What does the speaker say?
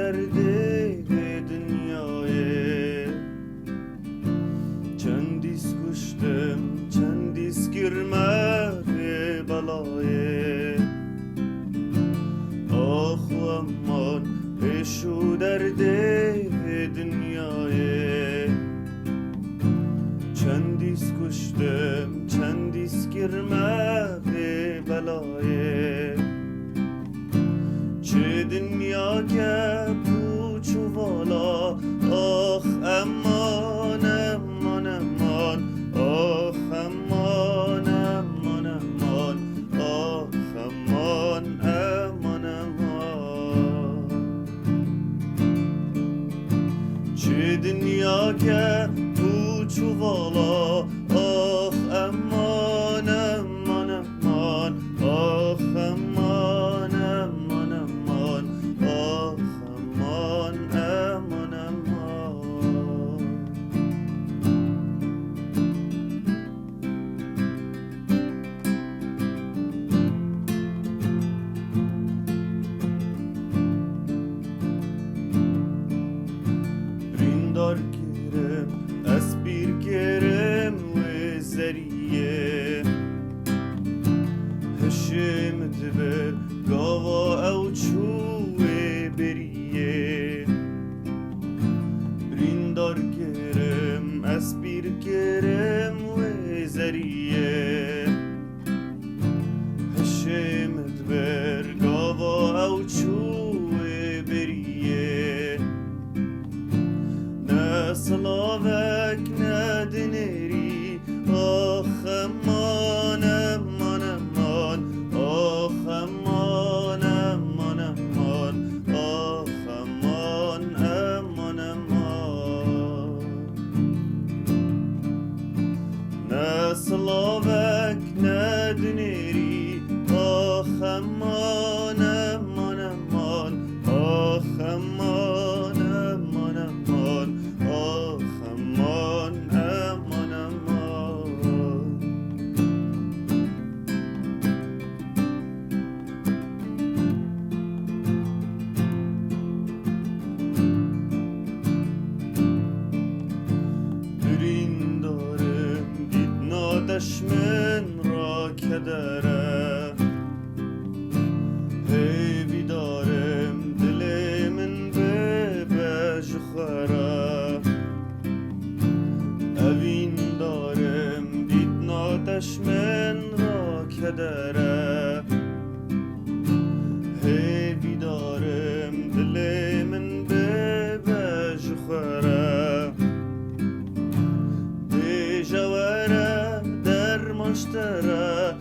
درده dünyayı چندیس کشتم چندیس گرمه بلایه آخ و امان بشو درده dünyayı چندیس کشتم چندیس گرمه بلایه چه دنیا که پوچ و والا آخ امان امان امان آخ امان امان امان آخ امان امان امان چه دنیا که پوچ و والا آخ امان امان امان آخ امان امان امان آخ امان امان امان بریندار گیرم اسبیر گیرم و زریه هشم دبر گاوا او چوه بریه بریندار گیرم اسبیر گیرم و زریه هشم دبر گاوا او چوه بریه صلاوك نادنري آخ امان امان امان آخ امان امان امان آخ امان امان امان صلاوك نادنري آخ امان امان امان آخ امان امان امان آخ امان امان امان برین دارم دید نادشمن را کدره هیوی دارم دل من به بجخوره اوین دارم دید نادشمن را کدره هیوی دارم دل من به بجخوره به جواره در مشتره